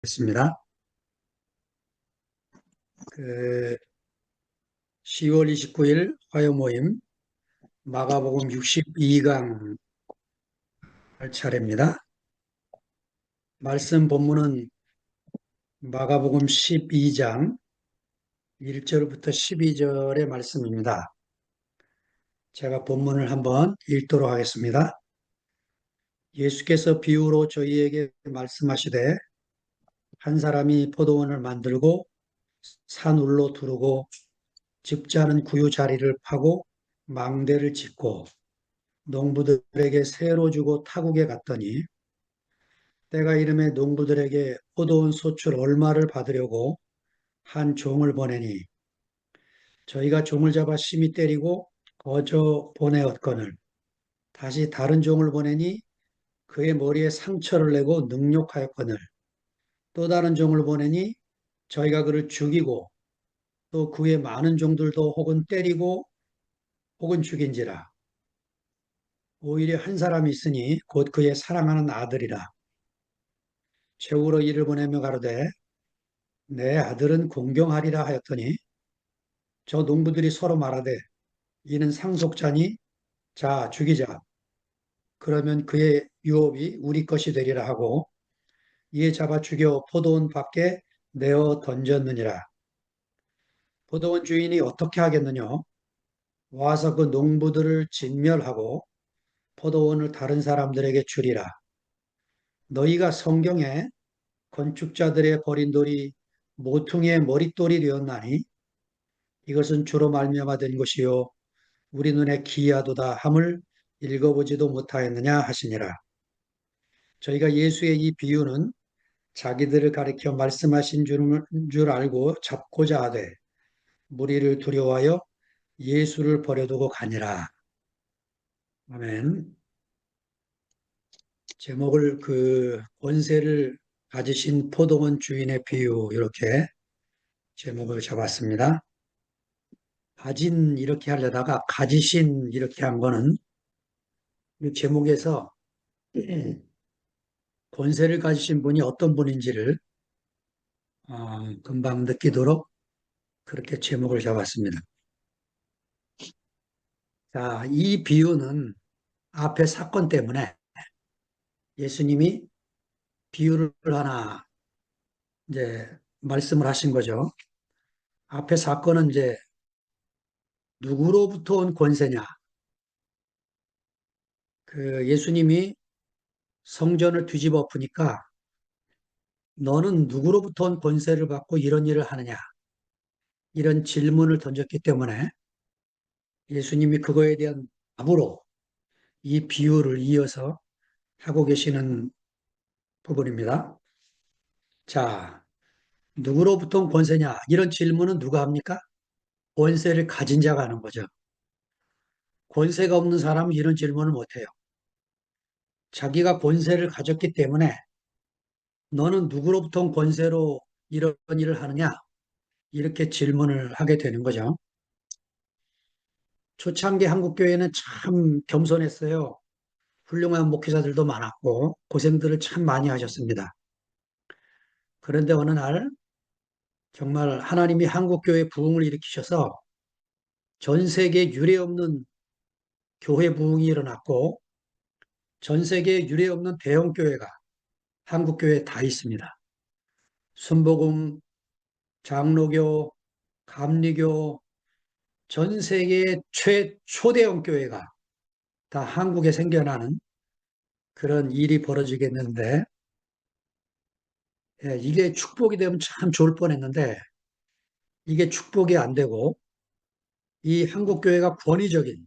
있습니다. 그 10월 29일 화요 모임 마가복음 62강 할 차례입니다. 말씀 본문은 마가복음 12장 1절부터 12절의 말씀입니다. 제가 본문을 한번 읽도록 하겠습니다. 예수께서 비유로 저희에게 말씀하시되 한 사람이 포도원을 만들고 산 울로 두르고 집자는 구유 자리를 파고 망대를 짓고 농부들에게 새로 주고 타국에 갔더니 때가 이름에 농부들에게 포도원 소출 얼마를 받으려고 한 종을 보내니 저희가 종을 잡아 심히 때리고 거저 보내었거늘 다시 다른 종을 보내니 그의 머리에 상처를 내고 능욕하였거늘 또 다른 종을 보내니 저희가 그를 죽이고 또 그의 많은 종들도 혹은 때리고 혹은 죽인지라 오히려 한 사람이 있으니 곧 그의 사랑하는 아들이라 최후로 이를 보내며 가로되 내 아들은 공경하리라 하였더니 저 농부들이 서로 말하되 이는 상속자니 자 죽이자 그러면 그의 유업이 우리 것이 되리라 하고 이에 잡아 죽여 포도원 밖에 내어 던졌느니라. 포도원 주인이 어떻게 하겠느냐 와서 그 농부들을 진멸하고 포도원을 다른 사람들에게 주리라. 너희가 성경에 건축자들의 버린 돌이 모퉁이의 머릿돌이 되었나니 이것은 주로 말미암아 된 것이요 우리 눈에 기이하도다 함을 읽어보지도 못하였느냐 하시니라. 저희가 예수의 이 비유는 자기들을 가리켜 말씀하신 줄 알고 잡고자 하되 무리를 두려워하여 예수를 버려두고 가니라. 아멘. 제목을 권세를 가지신 포도원 주인의 비유 이렇게 제목을 잡았습니다. 가진 이렇게 하려다가 가지신 이렇게 한 거는 이 제목에서 권세를 가지신 분이 어떤 분인지를 금방 느끼도록 그렇게 제목을 잡았습니다. 자, 이 비유는 앞에 사건 때문에 예수님이 비유를 하나 이제 말씀을 하신 거죠. 앞에 사건은 이제 누구로부터 온 권세냐? 예수님이 성전을 뒤집어 엎으니까 너는 누구로부터 온 권세를 받고 이런 일을 하느냐? 이런 질문을 던졌기 때문에 예수님이 그거에 대한 답으로 이 비유를 이어서 하고 계시는 부분입니다. 자, 누구로부터 온 권세냐? 이런 질문은 누가 합니까? 권세를 가진 자가 하는 거죠. 권세가 없는 사람은 이런 질문을 못해요. 자기가 권세를 가졌기 때문에 너는 누구로부터 온 권세로 이런 일을 하느냐? 이렇게 질문을 하게 되는 거죠. 초창기 한국교회는 참 겸손했어요. 훌륭한 목회자들도 많았고 고생들을 참 많이 하셨습니다. 그런데 어느 날 정말 하나님이 한국교회 부흥을 일으키셔서 전 세계에 유례없는 교회 부흥이 일어났고 전 세계에 유례없는 대형 교회가 한국교회에 다 있습니다. 순복음, 장로교, 감리교, 전 세계의 초대형 교회가 다 한국에 생겨나는 그런 일이 벌어지겠는데 이게 축복이 되면 참 좋을 뻔했는데 이게 축복이 안 되고 이 한국교회가 권위적인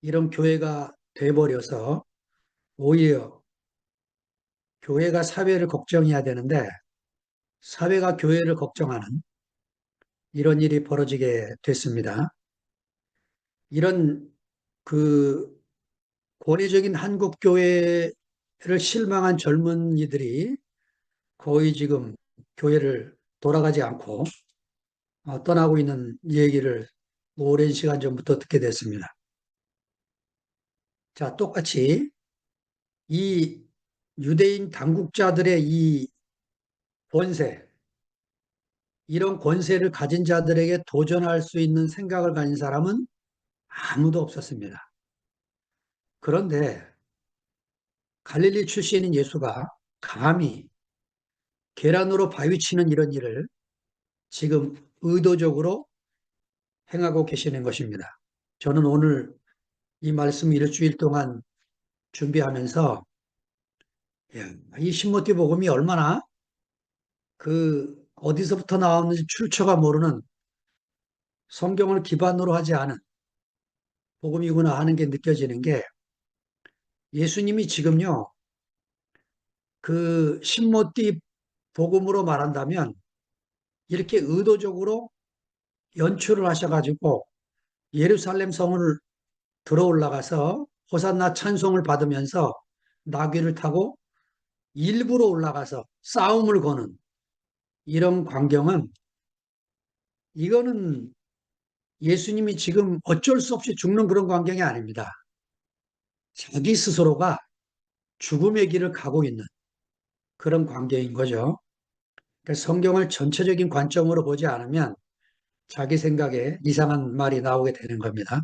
이런 교회가 돼버려서 오히려 교회가 사회를 걱정해야 되는데 사회가 교회를 걱정하는 이런 일이 벌어지게 됐습니다. 이런 그 권위적인 한국 교회를 실망한 젊은이들이 거의 지금 교회를 돌아가지 않고 떠나고 있는 얘기를 오랜 시간 전부터 듣게 됐습니다. 자, 똑같이 이 유대인 당국자들의 이 권세, 이런 권세를 가진 자들에게 도전할 수 있는 생각을 가진 사람은 아무도 없었습니다. 그런데 갈릴리 출신인 예수가 감히 계란으로 바위 치는 이런 일을 지금 의도적으로 행하고 계시는 것입니다. 저는 오늘 이 말씀 일주일 동안 준비하면서 이 신모티 복음이 얼마나 어디서부터 나왔는지 출처가 모르는 성경을 기반으로 하지 않은 복음이구나 하는 게 느껴지는 게 예수님이 지금요, 신모띠 복음으로 말한다면 이렇게 의도적으로 연출을 하셔가지고 예루살렘 성을 들어 올라가서 호산나 찬송을 받으면서 나귀를 타고 일부러 올라가서 싸움을 거는 이런 광경은 이거는 예수님이 지금 어쩔 수 없이 죽는 그런 광경이 아닙니다. 자기 스스로가 죽음의 길을 가고 있는 그런 광경인 거죠. 그러니까 성경을 전체적인 관점으로 보지 않으면 자기 생각에 이상한 말이 나오게 되는 겁니다.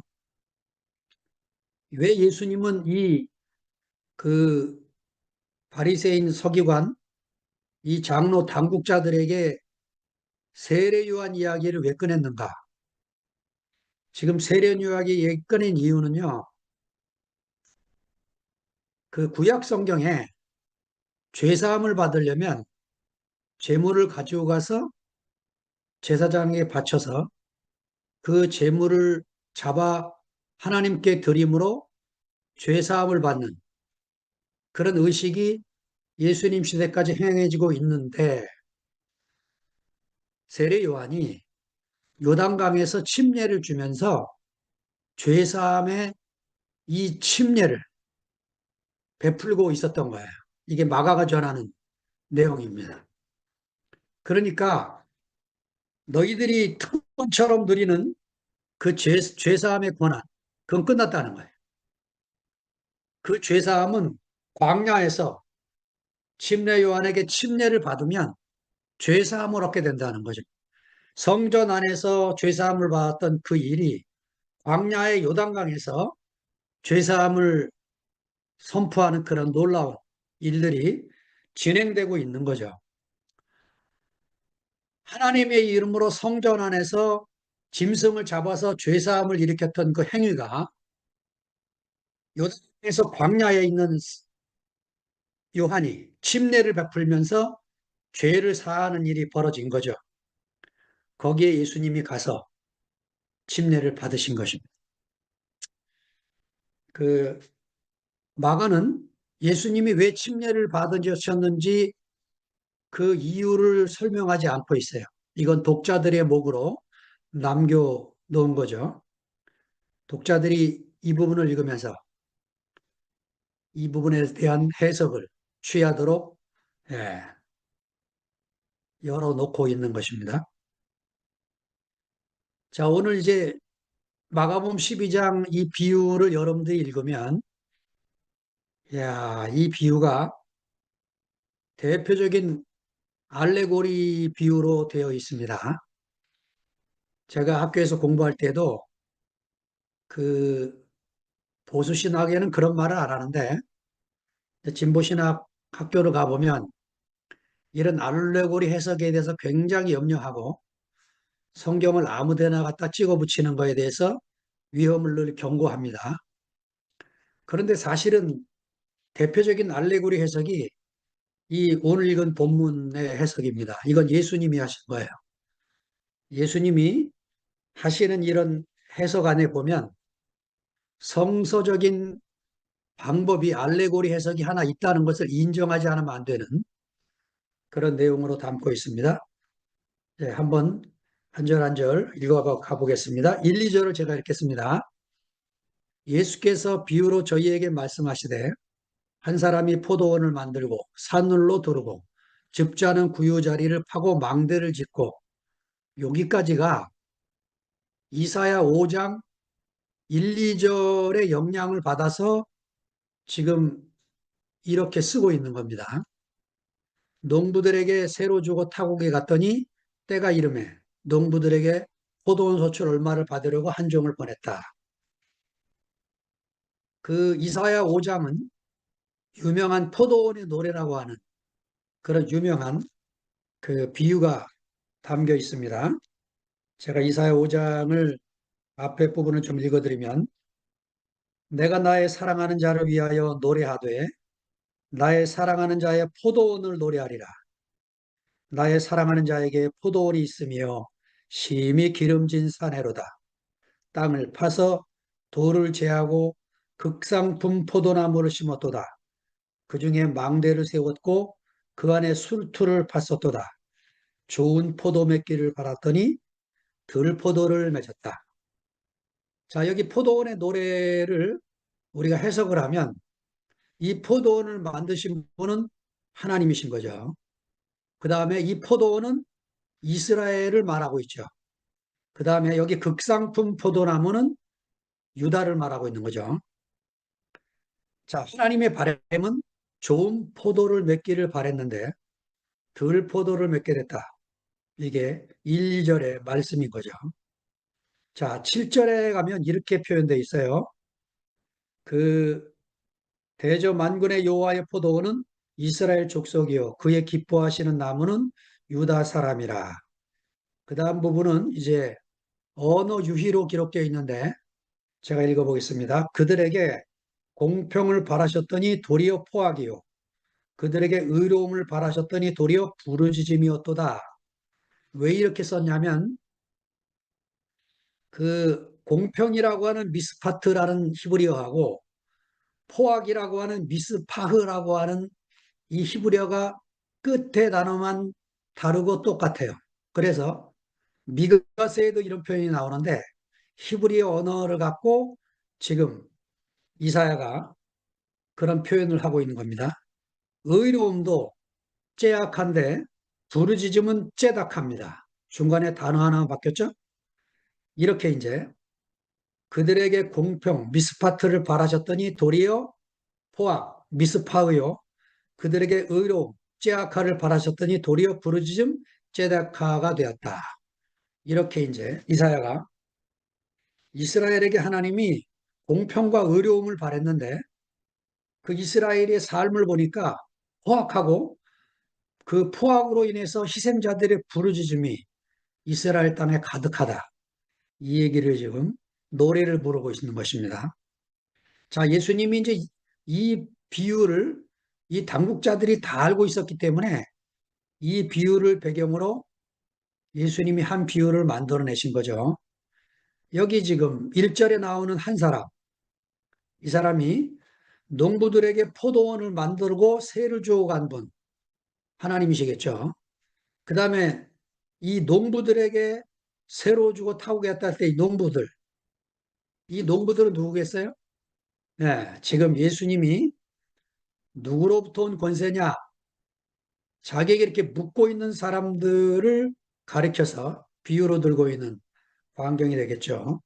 왜 예수님은 그 바리새인 서기관, 이 장로 당국자들에게 세례 요한 이야기를 왜 꺼냈는가? 지금 세례 요한이 꺼낸 이유는요. 그 구약 성경에 죄 사함을 받으려면 제물을 가지고 가서 제사장에게 바쳐서 그 제물을 잡아 하나님께 드림으로 죄 사함을 받는 그런 의식이 예수님 시대까지 행해지고 있는데 세례 요한이 요단강에서 침례를 주면서 죄 사함의 이 침례를 베풀고 있었던 거예요. 이게 마가가 전하는 내용입니다. 그러니까 너희들이 특권처럼 누리는 그 죄사함의 권한, 그건 끝났다는 거예요. 그 죄사함은 광야에서 침례 요한에게 침례를 받으면 죄사함을 얻게 된다는 거죠. 성전 안에서 죄사함을 받았던 그 일이 광야의 요단강에서 죄사함을 선포하는 그런 놀라운 일들이 진행되고 있는 거죠. 하나님의 이름으로 성전 안에서 짐승을 잡아서 죄사함을 일으켰던 그 행위가 요단강에서 광야에 있는 요한이 침례를 베풀면서 죄를 사하는 일이 벌어진 거죠. 거기에 예수님이 가서 침례를 받으신 것입니다. 그 마가는 예수님이 왜 침례를 받으셨는지 그 이유를 설명하지 않고 있어요. 이건 독자들의 목으로 남겨놓은 거죠. 독자들이 이 부분을 읽으면서 이 부분에 대한 해석을 취하도록 예, 열어놓고 있는 것입니다. 자, 오늘 이제 마가복음 12장 이 비유를 여러분들이 읽으면 이 비유가 대표적인 알레고리 비유로 되어 있습니다. 제가 학교에서 공부할 때도 그 보수신학에는 그런 말을 안 하는데 진보신학 학교를 가보면 이런 알레고리 해석에 대해서 굉장히 염려하고 성경을 아무데나 갖다 찍어 붙이는 것에 대해서 위험을 늘 경고합니다. 그런데 사실은 대표적인 알레고리 해석이 이 오늘 읽은 본문의 해석입니다. 이건 예수님이 하신 거예요. 예수님이 하시는 이런 해석 안에 보면 성서적인 방법이 알레고리 해석이 하나 있다는 것을 인정하지 않으면 안 되는 그런 내용으로 담고 있습니다. 네, 한번 한 절 한 절 읽어 가보겠습니다. 1, 2절을 제가 읽겠습니다. 예수께서 비유로 저희에게 말씀하시되 한 사람이 포도원을 만들고 산울로 두르고 즙자는 구유자리를 파고 망대를 짓고 여기까지가 이사야 5장 1, 2절의 영향을 받아서 지금 이렇게 쓰고 있는 겁니다. 농부들에게 새로 주고 타국에 갔더니 때가 이름에 농부들에게 포도원 소출 얼마를 받으려고 한 종을 보냈다. 그 이사야 5장은 유명한 포도원의 노래라고 하는 그런 유명한 그 비유가 담겨 있습니다. 제가 이사야 5장을 앞에 부분을 좀 읽어드리면 내가 나의 사랑하는 자를 위하여 노래하되 나의 사랑하는 자의 포도원을 노래하리라. 나의 사랑하는 자에게 포도원이 있으며 심히 기름진 사내로다. 땅을 파서 돌을 제하고 극상품 포도나무를 심었도다. 그 중에 망대를 세웠고 그 안에 술투를 팠었도다. 좋은 포도 맺기를 바랐더니 들포도를 맺었다. 자, 여기 포도원의 노래를 우리가 해석을 하면 이 포도원을 만드신 분은 하나님이신 거죠. 그 다음에 이 포도원은 이스라엘을 말하고 있죠. 그 다음에 여기 극상품 포도나무는 유다를 말하고 있는 거죠. 자, 하나님의 바람은 좋은 포도를 맺기를 바랬는데 덜 포도를 맺게 됐다. 이게 1, 2절의 말씀인 거죠. 자, 7절에 가면 이렇게 표현되어 있어요. 그 대저 만군의 여호와의 포도원은 이스라엘 족속이요 그의 기뻐하시는 나무는 유다 사람이라. 그 다음 부분은 이제 언어 유희로 기록되어 있는데 제가 읽어보겠습니다. 그들에게 공평을 바라셨더니 도리어 포악이요 그들에게 의로움을 바라셨더니 도리어 부르짖음이었도다. 왜 이렇게 썼냐면 그 공평이라고 하는 미스파트라는 히브리어하고 포악이라고 하는 미스파흐라고 하는 이 히브리어가 끝에 단어만 다르고 똑같아요. 그래서 미가세에도 이런 표현이 나오는데 히브리어 언어를 갖고 지금 이사야가 그런 표현을 하고 있는 겁니다. 의로움도 째약한데 부르짖음은 째닥합니다. 중간에 단어 하나 바뀌었죠? 이렇게 이제 그들에게 공평, 미스파트를 바라셨더니 도리어 포악, 미스파의요. 그들에게 의로움, 째악하를 바라셨더니 도리어 부르짖음, 째닥하가 되었다. 이렇게 이제 이사야가 이스라엘에게 하나님이 공평과 의로움을 바랬는데 그 이스라엘의 삶을 보니까 포악하고 그 포악으로 인해서 희생자들의 부르짖음이 이스라엘 땅에 가득하다. 이 얘기를 지금 노래를 부르고 있는 것입니다. 자, 예수님이 이제 이 비유를 이 당국자들이 다 알고 있었기 때문에 이 비유를 배경으로 예수님이 한 비유를 만들어내신 거죠. 여기 지금 1절에 나오는 한 사람, 이 사람이 농부들에게 포도원을 만들고 세를 주어 간 분, 하나님이시겠죠. 그 다음에 이 농부들에게 새로 주고 타고 갔다 할 때 이 농부들은 누구겠어요? 네, 지금 예수님이 누구로부터 온 권세냐? 자기에게 이렇게 묻고 있는 사람들을 가리켜서 비유로 들고 있는 광경이 되겠죠.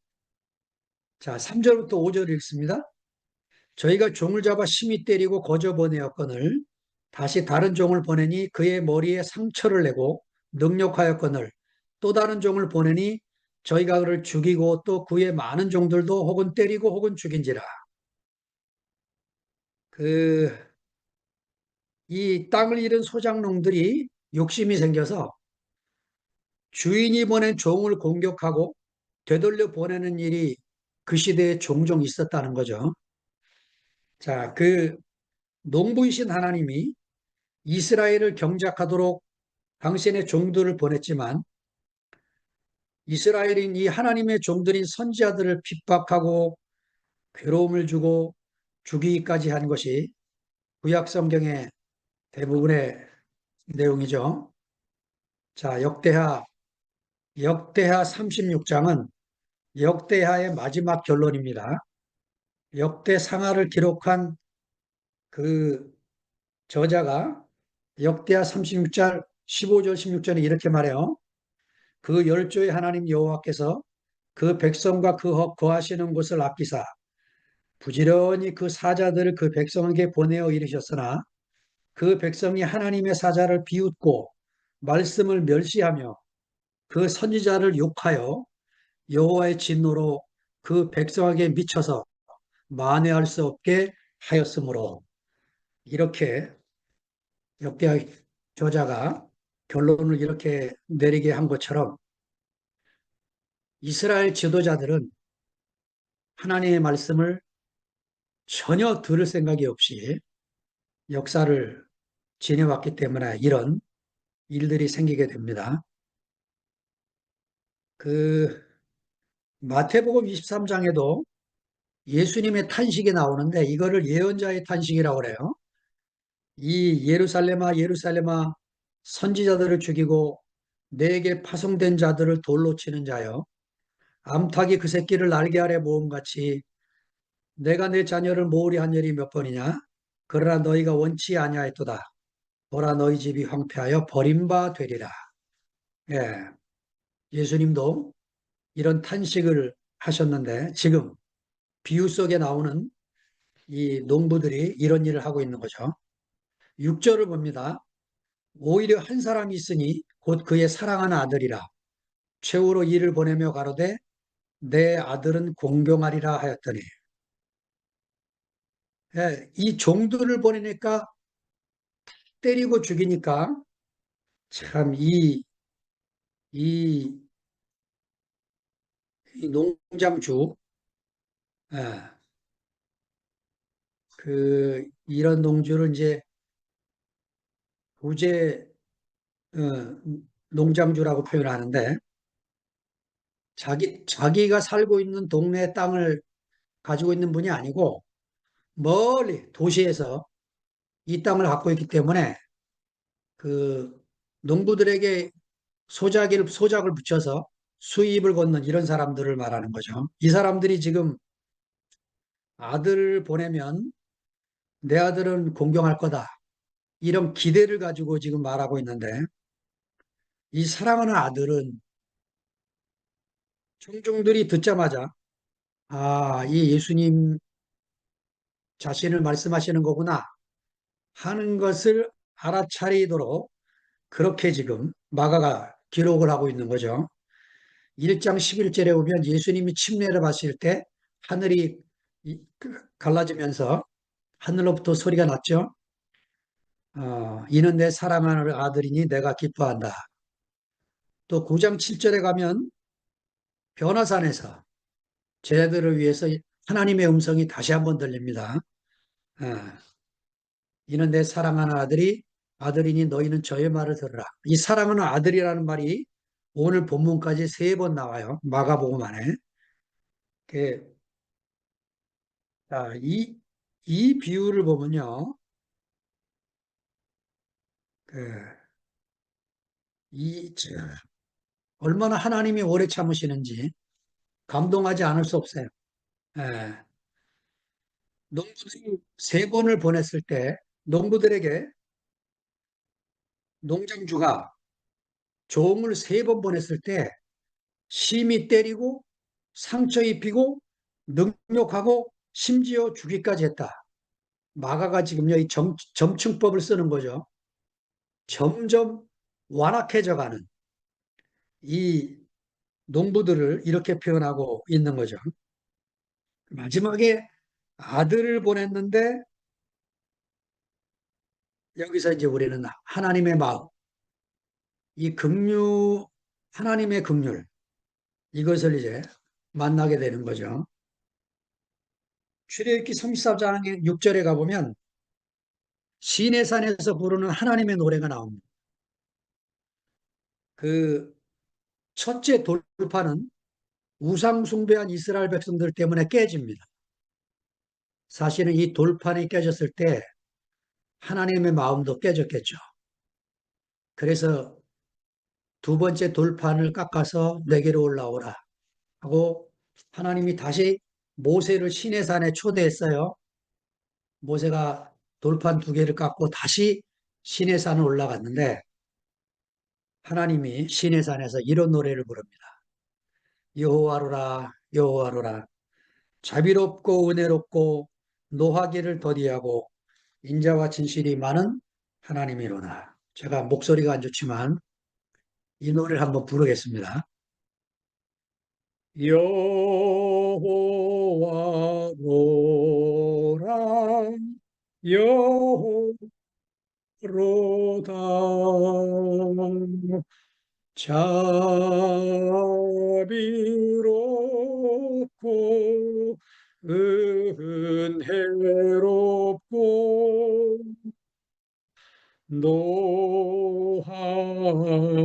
자, 3절부터 5절 읽습니다. 저희가 종을 잡아 심히 때리고 거저 보내었거늘 다시 다른 종을 보내니 그의 머리에 상처를 내고 능욕하였거늘 또 다른 종을 보내니 저희가 그를 죽이고 또 그의 많은 종들도 혹은 때리고 혹은 죽인지라. 그 이 땅을 잃은 소작농들이 욕심이 생겨서 주인이 보낸 종을 공격하고 되돌려 보내는 일이 그 시대에 종종 있었다는 거죠. 자, 그 농부이신 하나님이 이스라엘을 경작하도록 당신의 종들을 보냈지만 이스라엘인 이 하나님의 종들인 선지자들을 핍박하고 괴로움을 주고 죽이기까지 한 것이 구약 성경의 대부분의 내용이죠. 자, 역대하 36장은 역대하의 마지막 결론입니다. 역대상하를 기록한 그 저자가 역대하 36장 15절 16절에 이렇게 말해요. 그 열조의 하나님 여호와께서 그 백성과 거하시는 곳을 아끼사 부지런히 그 사자들을 그 백성에게 보내어 이르셨으나 그 백성이 하나님의 사자를 비웃고 말씀을 멸시하며 그 선지자를 욕하여 여호와의 진노로 그 백성에게 미쳐서 만회할 수 없게 하였으므로, 이렇게 역대하 저자가 결론을 이렇게 내리게 한 것처럼 이스라엘 지도자들은 하나님의 말씀을 전혀 들을 생각이 없이 역사를 지내왔기 때문에 이런 일들이 생기게 됩니다. 그 마태복음 23장에도 예수님의 탄식이 나오는데 이거를 예언자의 탄식이라고 그래요. 이 예루살렘아 예루살렘아 선지자들을 죽이고 내게 파송된 자들을 돌로 치는 자여, 암탉이 그 새끼를 날개 아래 모음같이 내가 내 자녀를 모으리 한 열이 몇 번이냐? 그러나 너희가 원치 아니하였도다. 보라 너희 집이 황폐하여 버림바 되리라. 예, 예수님도 이런 탄식을 하셨는데 지금 비유 속에 나오는 이 농부들이 이런 일을 하고 있는 거죠. 6절을 봅니다. 오히려 한 사람이 있으니 곧 그의 사랑하는 아들이라. 최후로 이를 보내며 가로되 내 아들은 공경하리라 하였더니, 예, 이 종들을 보내니까 때리고 죽이니까 참 이, 이 농장주, 예, 이런 농주를 이제 부재 어, 농장주라고 표현하는데 자기가 살고 있는 동네 땅을 가지고 있는 분이 아니고 멀리 도시에서 이 땅을 갖고 있기 때문에 그 농부들에게 소작을 붙여서 수입을 걷는 이런 사람들을 말하는 거죠. 이 사람들이 지금 아들을 보내면 내 아들은 공경할 거다, 이런 기대를 가지고 지금 말하고 있는데 이 사랑하는 아들은 청중들이 듣자마자 이 예수님 자신을 말씀하시는 거구나 하는 것을 알아차리도록 그렇게 지금 마가가 기록을 하고 있는 거죠. 1장 11절에 보면 예수님이 침례를 받으실 때 하늘이 갈라지면서 하늘로부터 소리가 났죠. 이는 내 사랑하는 아들이니 내가 기뻐한다. 또 9장 7절에 가면 변화산에서 제자들을 위해서 하나님의 음성이 다시 한번 들립니다. 어, 이는 내 사랑하는 아들이니 너희는 저의 말을 들으라. 이 사랑하는 아들이라는 말이 오늘 본문까지 3번 나와요. 마가복음 안에. 그, 자, 이 비유를 보면요. 그, 저, 얼마나 하나님이 오래 참으시는지 감동하지 않을 수 없어요. 예, 농부들이 3번을 보냈을 때 농부들에게 농장주가 종을 3번 보냈을 때 심히 때리고 상처 입히고 능욕하고 심지어 죽이까지 했다. 마가가 지금요, 이 점층법을 쓰는 거죠. 점점 완악해져 가는 이 농부들을 이렇게 표현하고 있는 거죠. 마지막에 아들을 보냈는데 여기서 이제 우리는 하나님의 마음, 이 하나님의 긍휼, 이것을 이제 만나게 되는 거죠. 출애굽기 34장 6절에 가보면 시내산에서 부르는 하나님의 노래가 나옵니다. 그 첫째 돌파는 우상 숭배한 이스라엘 백성들 때문에 깨집니다. 사실은 이 돌판이 깨졌을 때 하나님의 마음도 깨졌겠죠. 그래서 2번째 돌판을 깎아서 내게로 올라오라 하고 하나님이 다시 모세를 시내산에 초대했어요. 모세가 돌판 2개를 깎고 다시 시내산을 올라갔는데 하나님이 시내산에서 이런 노래를 부릅니다. 여호와로라 여호와로라, 자비롭고 은혜롭고 노하기를 더디하고 인자와 진실이 많은 하나님이로다. 제가 목소리가 안 좋지만 이 노래를 한번 부르겠습니다. 여호와로라 여호로다 자비롭고 은혜롭고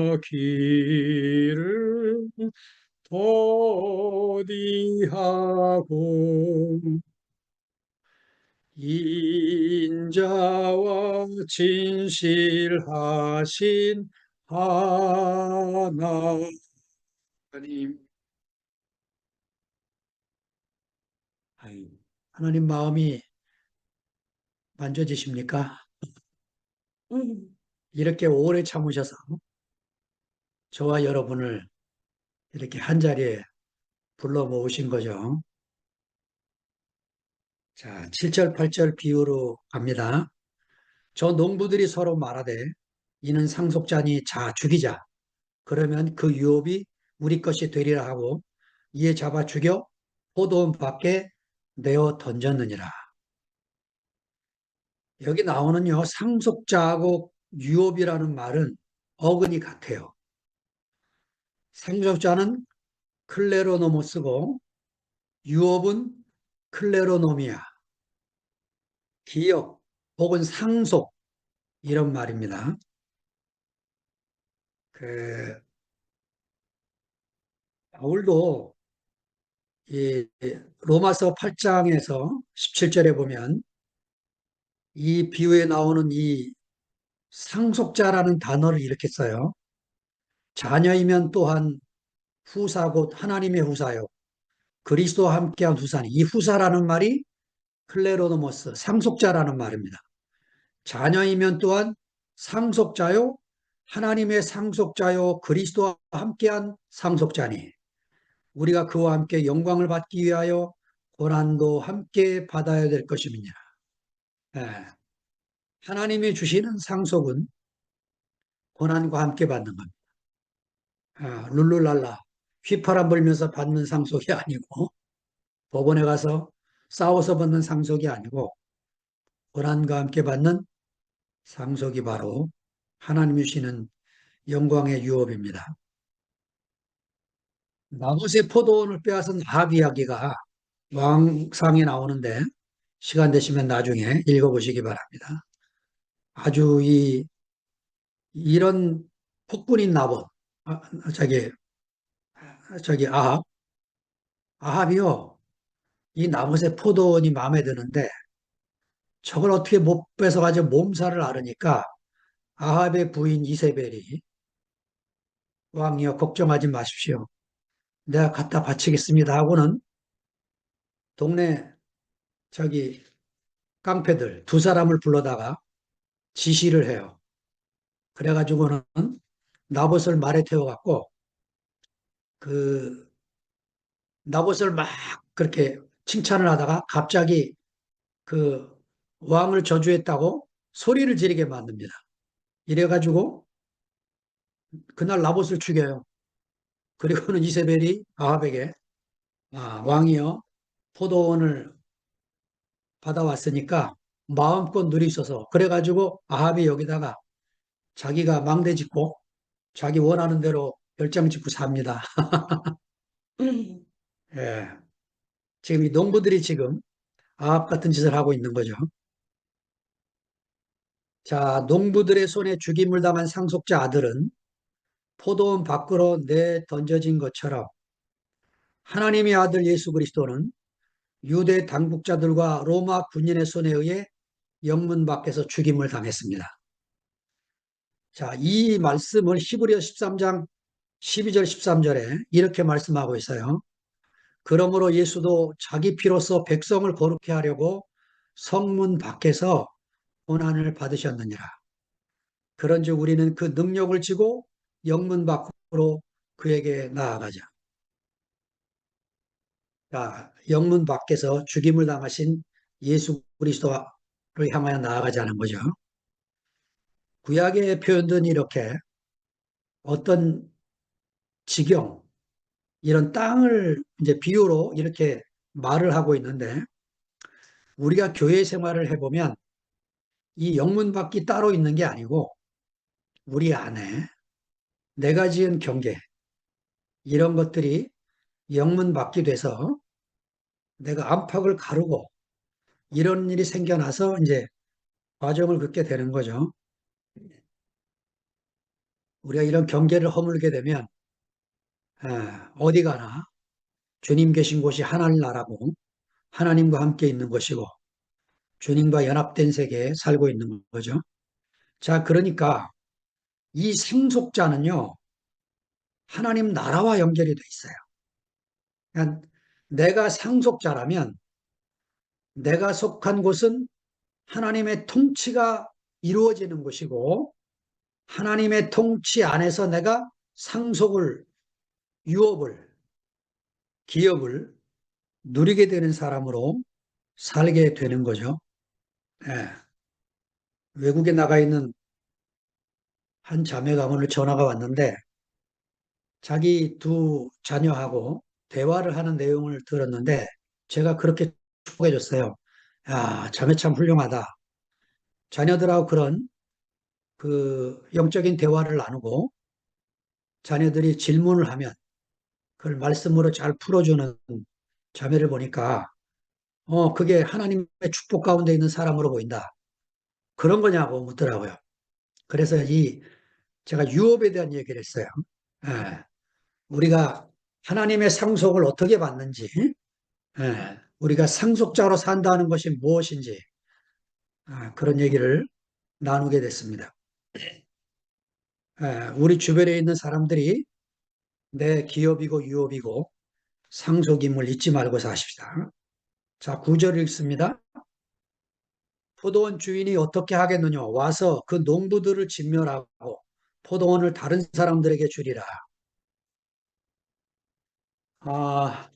노하기를 더디하고 인자와 진실하신 하나님. 아유, 하나님 마음이 만져지십니까? 이렇게 오래 참으셔서 저와 여러분을 이렇게 한 자리에 불러 모으신 거죠. 자, 7절, 8절 비유로 갑니다. 저 농부들이 서로 말하되 이는 상속자니 자 죽이자. 그러면 그 유업이 우리 것이 되리라 하고 이에 잡아 죽여 포도원 밖에 내어 던졌느니라. 여기 나오는요, 상속자하고 유업이라는 말은 어근이 같아요. 상속자는 클레로노모스고 유업은 클레로노미아, 기업 혹은 상속 이런 말입니다. 그 바울도 이 로마서 8장에서 17절에 보면 이 비유에 나오는 이 상속자라는 단어를 이렇게 써요. 자녀이면 또한 후사 곧 하나님의 후사요. 그리스도와 함께한 후사니 이 후사라는 말이 클레로노모스 상속자라는 말입니다. 자녀이면 또한 상속자요 하나님의 상속자요 그리스도와 함께한 상속자니 우리가 그와 함께 영광을 받기 위하여 고난도 함께 받아야 될 것임이니라. 예, 하나님이 주시는 상속은 고난과 함께 받는 겁니다. 룰루랄라 휘파람 불면서 받는 상속이 아니고 법원에 가서 싸워서 받는 상속이 아니고 고난과 함께 받는 상속이 바로 하나님이 주시는 영광의 유업입니다. 나봇의 포도원을 빼앗은 아합 이야기가 왕상에 나오는데 시간 되시면 나중에 읽어보시기 바랍니다. 아주 이런 폭군인 나봇, 아, 저기 아합이요. 이 나봇의 포도원이 마음에 드는데 저걸 어떻게 못 뺏어가지고 몸살을 앓으니까 아합의 부인 이세벨이 왕이여 걱정하지 마십시오. 내가 갖다 바치겠습니다 하고는 동네 저기 깡패들 두 사람을 불러다가 지시를 해요. 그래가지고는 나봇을 말에 태워갖고 그 나봇을 막 그렇게 칭찬을 하다가 갑자기 그 왕을 저주했다고 소리를 지르게 만듭니다. 이래가지고 그날 나봇을 죽여요. 그리고는 이세벨이 아합에게 왕이여 포도원을 받아왔으니까 마음껏 누리소서. 그래가지고 아합이 여기다가 자기가 망대 짓고 자기 원하는 대로 별장 짓고 삽니다. 예. 지금 이 농부들이 지금 아합 같은 짓을 하고 있는 거죠. 자, 농부들의 손에 죽임을 당한 상속자 아들은 포도원 밖으로 내 던져진 것처럼 하나님의 아들 예수 그리스도는 유대 당국자들과 로마 군인의 손에 의해 영문 밖에서 죽임을 당했습니다. 자, 이 말씀을 히브리서 13장 12절 13절에 이렇게 말씀하고 있어요. 그러므로 예수도 자기 피로써 백성을 거룩해 하려고 성문 밖에서 고난을 받으셨느니라. 그런즉 우리는 그 능력을 지고 영문 밖으로 그에게 나아가자. 자, 영문 밖에서 죽임을 당하신 예수 그리스도를 향하여 나아가자는 거죠. 구약의 표현은 이렇게 어떤 지경, 이런 땅을 이제 비유로 이렇게 말을 하고 있는데 우리가 교회 생활을 해보면 이 영문밖이 따로 있는 게 아니고 우리 안에 내가 지은 경계, 이런 것들이 영문밖이 돼서 내가 안팎을 가르고 이런 일이 생겨나서 이제 과정을 겪게 되는 거죠. 우리가 이런 경계를 허물게 되면 어디 가나 주님 계신 곳이 하나님 나라고 하나님과 함께 있는 것이고 주님과 연합된 세계에 살고 있는 거죠. 자, 그러니까 이 상속자는요, 하나님 나라와 연결이 돼 있어요. 그러니까 내가 상속자라면 내가 속한 곳은 하나님의 통치가 이루어지는 곳이고 하나님의 통치 안에서 내가 상속을, 유업을, 기업을 누리게 되는 사람으로 살게 되는 거죠. 예. 외국에 나가 있는 한 자매가 오늘 전화가 왔는데 자기 두 자녀하고 대화를 하는 내용을 들었는데 제가 그렇게 축복해 줬어요. 야, 자매 참 훌륭하다. 자녀들하고 그런 그 영적인 대화를 나누고 자녀들이 질문을 하면 그걸 말씀으로 잘 풀어주는 자매를 보니까 그게 하나님의 축복 가운데 있는 사람으로 보인다. 그런 거냐고 묻더라고요. 그래서 제가 유업에 대한 얘기를 했어요. 예, 우리가 하나님의 상속을 어떻게 받는지, 우리가 상속자로 산다는 것이 무엇인지, 그런 얘기를 나누게 됐습니다. 우리 주변에 있는 사람들이 내 기업이고 유업이고 상속임을 잊지 말고 사십시다. 자, 9절 읽습니다. 포도원 주인이 어떻게 하겠느냐? 와서 그 농부들을 진멸하고 포도원을 다른 사람들에게 주리라. 아,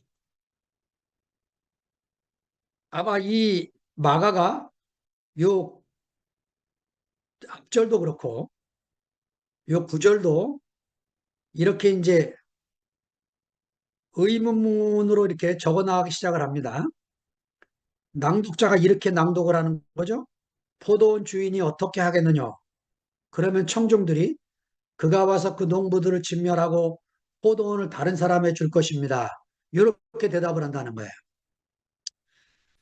아마 이 마가가 요 앞절도 그렇고 요 구절도 이렇게 이제 의문문으로 이렇게 적어 나가기 시작을 합니다. 낭독자가 이렇게 낭독을 하는 거죠. 포도원 주인이 어떻게 하겠느냐? 그러면 청중들이 그가 와서 그 농부들을 진멸하고 포도원을 다른 사람에 줄 것입니다. 이렇게 대답을 한다는 거예요.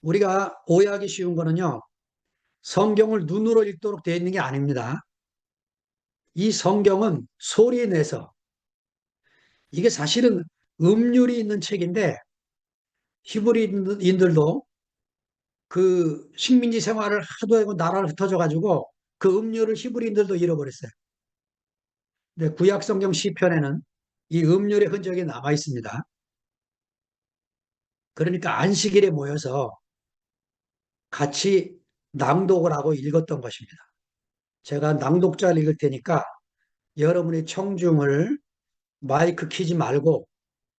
우리가 오해하기 쉬운 거는요. 성경을 눈으로 읽도록 되어 있는 게 아닙니다. 이 성경은 소리 내서 이게 사실은 음률이 있는 책인데 히브리인들도 그 식민지 생활을 하도 하고 나라를 흩어져 가지고 그 음률을 히브리인들도 잃어버렸어요. 근데 구약 성경 시편에는 이 음률의 흔적이 남아 있습니다. 그러니까 안식일에 모여서 같이 낭독을 하고 읽었던 것입니다. 제가 낭독자를 읽을 테니까 여러분의 청중을 마이크 키지 말고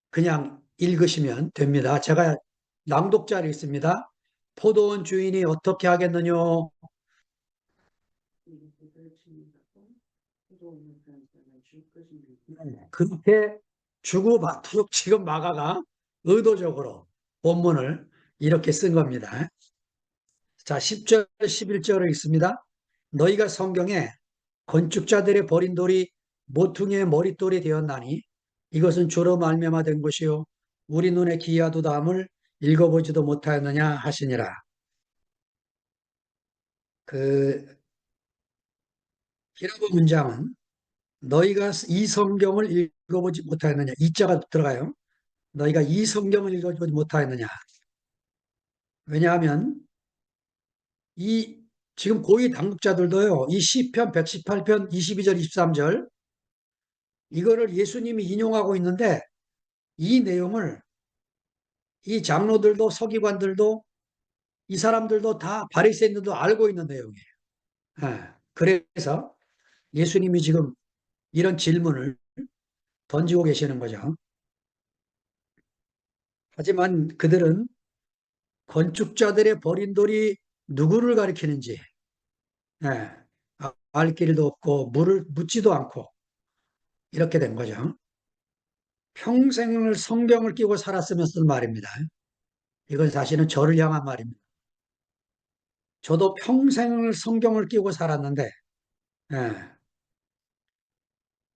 그냥 읽으시면 됩니다. 제가 낭독자를 읽습니다. 포도원 주인이 어떻게 하겠느냐? 그렇게 주고받도록 지금 마가가 의도적으로 본문을 이렇게 쓴 겁니다. 자, 10절, 11절을 읽습니다. 너희가 성경에 건축자들의 버린 돌이 모퉁이의 머릿돌이 되었나니 이것은 주로 말미암아 된 것이요 우리 눈에 기이하도다함을 읽어보지도 못하였느냐 하시니라. 그 히라보 문장은 너희가 이 성경을 읽어보지 못하였느냐 이 자가 들어가요. 너희가 이 성경을 읽어보지 못하였느냐. 왜냐하면 이 지금 고위 당국자들도요. 이 시편 118편 22절 23절 이거를 예수님이 인용하고 있는데 이 내용을 이 장로들도 서기관들도 이 사람들도 다 바리새인들도 알고 있는 내용이에요. 그래서 예수님이 지금 이런 질문을 던지고 계시는 거죠. 하지만 그들은 건축자들의 버린 돌이 누구를 가리키는지 길도 없고 물을 묻지도 않고 이렇게 된 거죠. 평생을 성경을 끼고 살았으면 쓴 말입니다. 이건 사실은 저를 향한 말입니다. 저도 평생을 성경을 끼고 살았는데 예,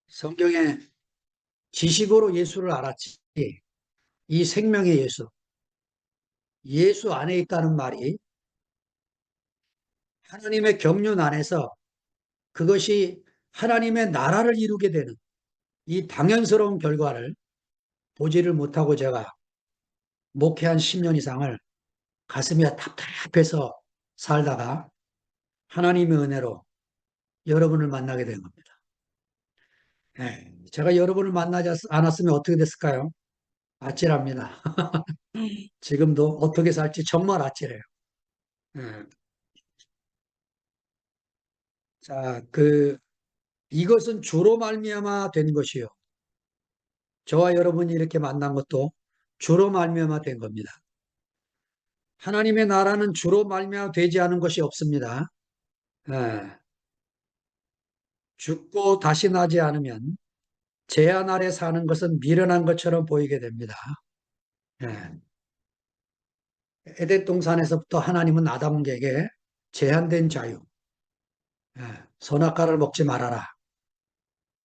성경의 지식으로 예수를 알았지 이 생명의 예수, 예수 안에 있다는 말이 하나님의 경륜 안에서 그것이 하나님의 나라를 이루게 되는 이 당연스러운 결과를 보지를 못하고 제가 목회한 10년 이상을 가슴이 답답해서 살다가 하나님의 은혜로 여러분을 만나게 된 겁니다. 제가 여러분을 만나지 않았으면 어떻게 됐을까요? 아찔합니다. 지금도 어떻게 살지 정말 아찔해요. 예. 자, 이것은 주로 말미암아 된 것이요. 저와 여러분이 이렇게 만난 것도 주로 말미암아 된 겁니다. 하나님의 나라는 주로 말미암아 되지 않은 것이 없습니다. 예. 죽고 다시 나지 않으면 제한 아래 사는 것은 미련한 것처럼 보이게 됩니다. 예. 에덴 동산에서부터 하나님은 아담에게 제한된 자유, 예. 선악과를 먹지 말아라.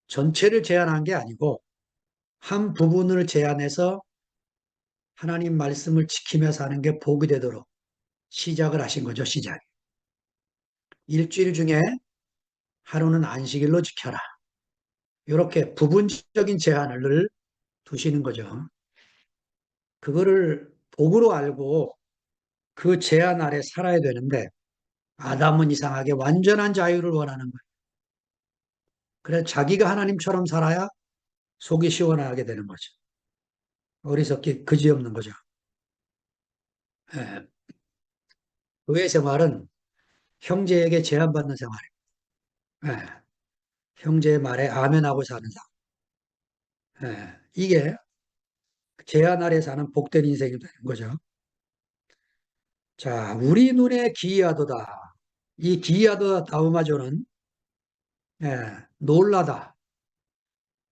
전체를 제한한 게 아니고 한 부분을 제한해서 하나님 말씀을 지키며 사는 게 복이 되도록 시작을 하신 거죠, 시작. 일주일 중에 하루는 안식일로 지켜라. 이렇게 부분적인 제한을 늘 두시는 거죠. 그거를 복으로 알고 그 제한 아래 살아야 되는데 아담은 이상하게 완전한 자유를 원하는 거예요. 그래서 자기가 하나님처럼 살아야 속이 시원하게 되는 거죠. 어리석기 그지없는 거죠. 예. 의회 생활은 형제에게 제한받는 생활이에요. 예. 형제의 말에 아멘하고 사는 삶. 예. 이게 제한 아래 사는 복된 인생이 되는 거죠. 자, 우리 눈에 기이하도다. 이 기이하도다 다음마저는 놀라다.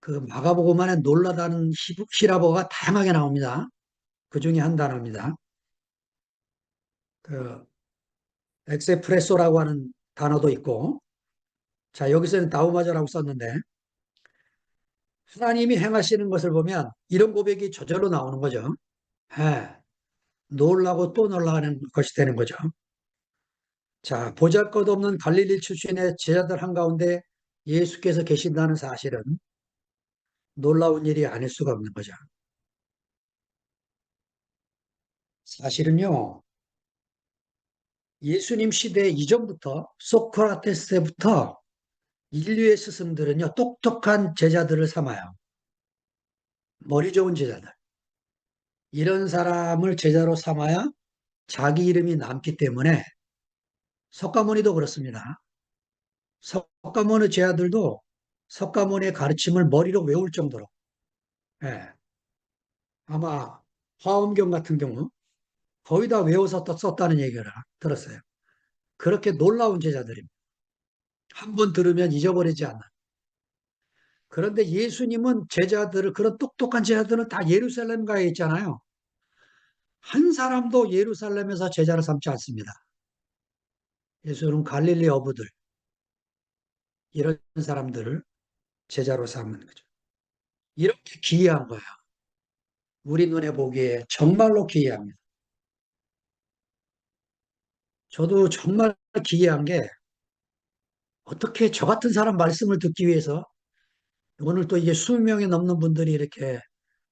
그 마가복음안에 놀라다는 히라보가 다양하게 나옵니다. 그 중에 한 단어입니다. 그 엑세프레소라고 하는 단어도 있고, 자, 여기서는 다우마저라고 썼는데, 하나님이 행하시는 것을 보면 이런 고백이 저절로 나오는 거죠. 예, 놀라고 또 놀라는 것이 되는 거죠. 자, 보잘것없는 갈릴리 출신의 제자들 한가운데 예수께서 계신다는 사실은 놀라운 일이 아닐 수가 없는 거죠. 사실은요, 예수님 시대 이전부터 소크라테스 때부터 인류의 스승들은요, 똑똑한 제자들을 삼아요. 머리 좋은 제자들. 이런 사람을 제자로 삼아야 자기 이름이 남기 때문에 석가모니도 그렇습니다. 석가모니 제자들도 석가모니의 가르침을 머리로 외울 정도로, 예, 아마 화엄경 같은 경우 거의 다 외워서 썼다는 얘기를 들었어요. 그렇게 놀라운 제자들입니다. 한 번 들으면 잊어버리지 않는. 그런데 예수님은 제자들을, 그런 똑똑한 제자들은 다 예루살렘 가에 있잖아요. 한 사람도 예루살렘에서 제자를 삼지 않습니다. 예수는 갈릴리 어부들, 이런 사람들을 제자로 삼는 거죠. 이렇게 기이한 거야. 우리 눈에 보기에 정말로 기이합니다. 저도 정말 기이한 게 어떻게 저 같은 사람 말씀을 듣기 위해서 오늘 또 이제 20명이 넘는 분들이 이렇게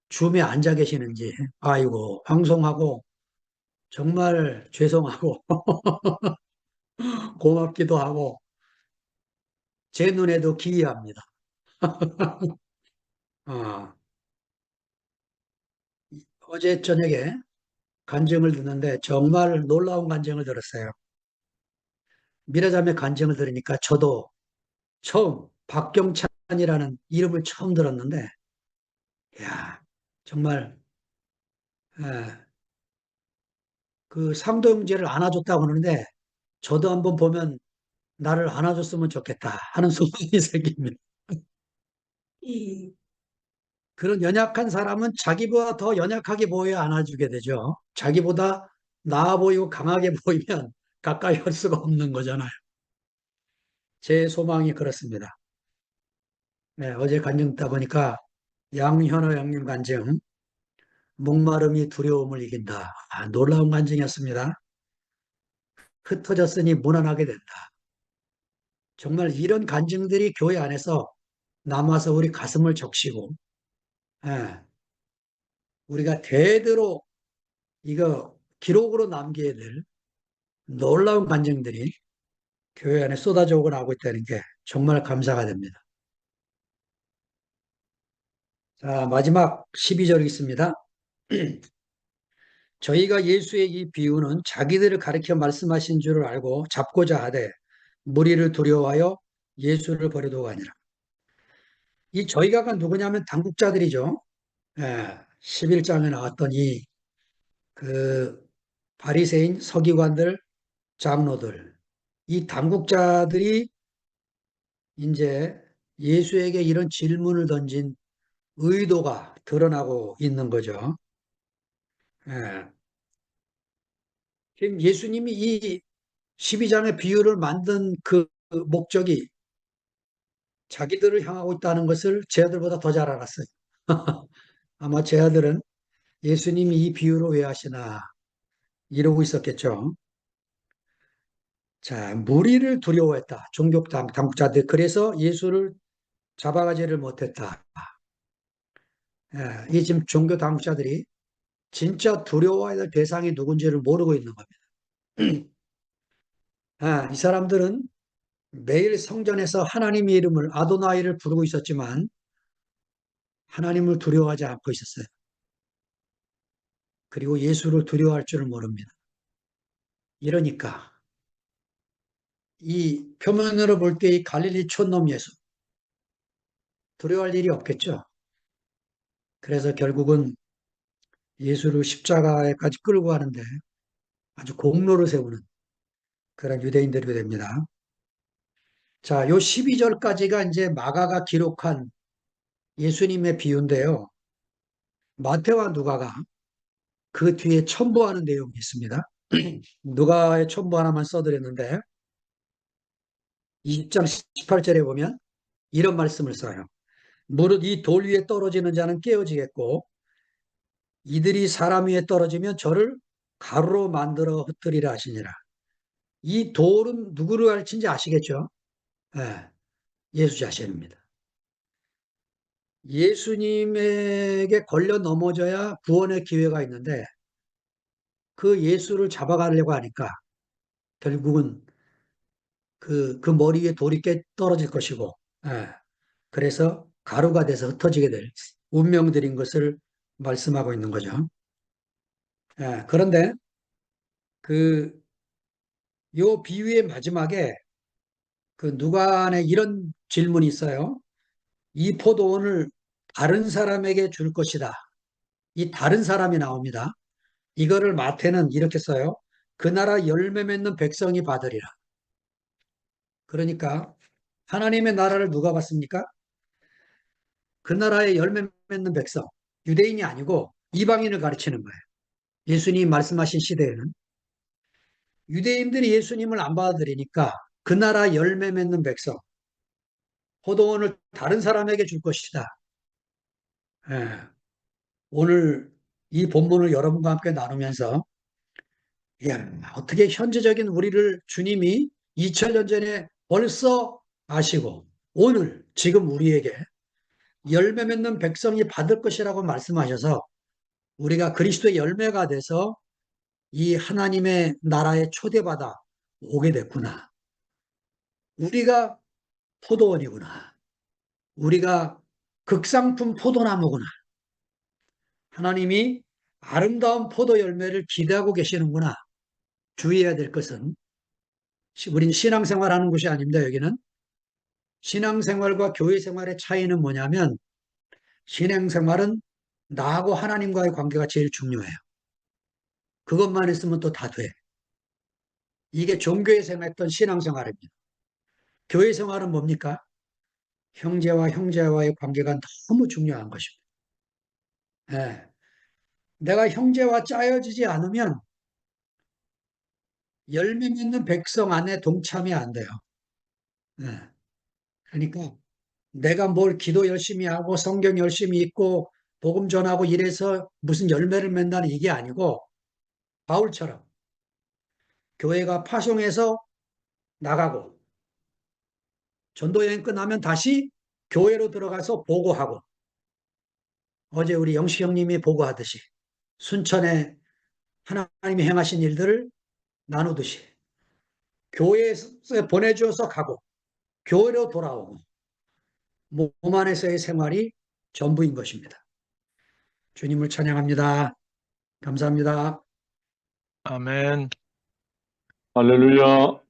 줌에 앉아 계시는지, 아이고, 방송하고 정말 죄송하고 고맙기도 하고 제 눈에도 기이합니다. 어, 어제 저녁에 간증을 듣는데 정말 놀라운 간증을 들었어요. 미라자매 간증을 들으니까 저도 처음 박경찬이라는 이름을 처음 들었는데, 야 정말 예, 그 상도 형제를 안아줬다고 하는데 저도 한번 보면 나를 안아줬으면 좋겠다 하는 소망이 생깁니다. 그런 연약한 사람은 자기보다 더 연약하게 보여야 안아주게 되죠. 자기보다 나아 보이고 강하게 보이면 가까이 할 수가 없는 거잖아요. 제 소망이 그렇습니다. 네, 어제 간증 듣다 보니까 양현호 형님 간증, 목마름이 두려움을 이긴다. 놀라운 간증이었습니다. 흩어졌으니 무난하게 된다. 정말 이런 간증들이 교회 안에서 남아서 우리 가슴을 적시고, 예, 우리가 대대로 이거 기록으로 남겨야 될 놀라운 간증들이 교회 안에 쏟아져 오고 나오고 있다는 게 정말 감사가 됩니다. 자, 마지막 12절 있습니다. 저희가 예수의 이 비유는 자기들을 가리켜 말씀하신 줄을 알고 잡고자 하되 무리를 두려워하여 예수를 버리도가 아니라. 이 저희가가 누구냐면 당국자들이죠. 예, 11장에 나왔던 그 바리새인 서기관들, 장로들, 이 당국자들이 이제 예수에게 이런 질문을 던진 의도가 드러나고 있는 거죠. 예. 지금 예수님이 이 12장의 비유를 만든 그 목적이 자기들을 향하고 있다는 것을 제 아들보다 더 잘 알았어요. 아마 제 아들은 예수님이 이 비유를 왜 하시나 이러고 있었겠죠. 자, 무리를 두려워했다. 종교 당국자들. 그래서 예수를 잡아가지를 못했다. 예, 이 지금 종교 당국자들이 진짜 두려워해야 될 대상이 누군지를 모르고 있는 겁니다. 이 사람들은 매일 성전에서 하나님의 이름을 아도나이를 부르고 있었지만 하나님을 두려워하지 않고 있었어요. 그리고 예수를 두려워할 줄을 모릅니다. 이러니까 이 표면으로 볼 때 이 갈릴리 촌놈 예수 두려워할 일이 없겠죠. 그래서 결국은 예수를 십자가에까지 끌고 가는데 아주 공로를 세우는 그런 유대인들이 됩니다. 자, 요 12절까지가 이제 마가가 기록한 예수님의 비유인데요. 마태와 누가가 그 뒤에 첨부하는 내용이 있습니다. 누가의 첨부 하나만 써드렸는데 20장 18절에 보면 이런 말씀을 써요. 무릇 이 돌 위에 떨어지는 자는 깨어지겠고 이들이 사람 위에 떨어지면 저를 가루로 만들어 흩뜨리라 하시니라. 이 돌은 누구를 가르친지 아시겠죠? 네, 예수 자신입니다. 예수님에게 걸려 넘어져야 구원의 기회가 있는데 그 예수를 잡아가려고 하니까 결국은 그 머리 위에 돌이 깨 떨어질 것이고, 예, 그래서 가루가 돼서 흩어지게 될 운명들인 것을 말씀하고 있는 거죠. 예, 그런데 그 요 비유의 마지막에 그 누간에 이런 질문이 있어요. 이 포도원을 다른 사람에게 줄 것이다. 이 다른 사람이 나옵니다. 이거를 마태는 이렇게 써요. 그 나라 열매 맺는 백성이 받으리라. 그러니까 하나님의 나라를 누가 받습니까? 그 나라의 열매 맺는 백성, 유대인이 아니고 이방인을 가르치는 거예요. 예수님이 말씀하신 시대에는 유대인들이 예수님을 안 받아들이니까 그 나라 열매 맺는 백성, 포도원을 다른 사람에게 줄 것이다. 예, 오늘 이 본문을 여러분과 함께 나누면서 야, 어떻게 현재적인 우리를 주님이 2000년 전에 벌써 아시고 오늘 지금 우리에게 열매 맺는 백성이 받을 것이라고 말씀하셔서 우리가 그리스도의 열매가 돼서 이 하나님의 나라에 초대받아 오게 됐구나. 우리가 포도원이구나. 우리가 극상품 포도나무구나. 하나님이 아름다운 포도 열매를 기대하고 계시는구나. 주의해야 될 것은 우린 신앙생활하는 곳이 아닙니다. 여기는 신앙생활과 교회생활의 차이는 뭐냐면 신앙생활은 나하고 하나님과의 관계가 제일 중요해요. 그것만 있으면 또 다 돼. 이게 종교에 생각했던 신앙생활입니다. 교회 생활은 뭡니까? 형제와 형제와의 관계가 너무 중요한 것입니다. 예. 내가 형제와 짜여지지 않으면 열매 맺는 백성 안에 동참이 안 돼요. 예. 그러니까 내가 뭘 기도 열심히 하고 성경 열심히 읽고 복음 전하고 이래서 무슨 열매를 맺는다는 이게 아니고 바울처럼 교회가 파송해서 나가고 전도여행 끝나면 다시 교회로 들어가서 보고하고 어제 우리 영식 형님이 보고하듯이 순천에 하나님이 행하신 일들을 나누듯이 교회에 보내주어서 가고 교회로 돌아오고 몸 안에서의 생활이 전부인 것입니다. 주님을 찬양합니다. 감사합니다. 아멘. 할렐루야.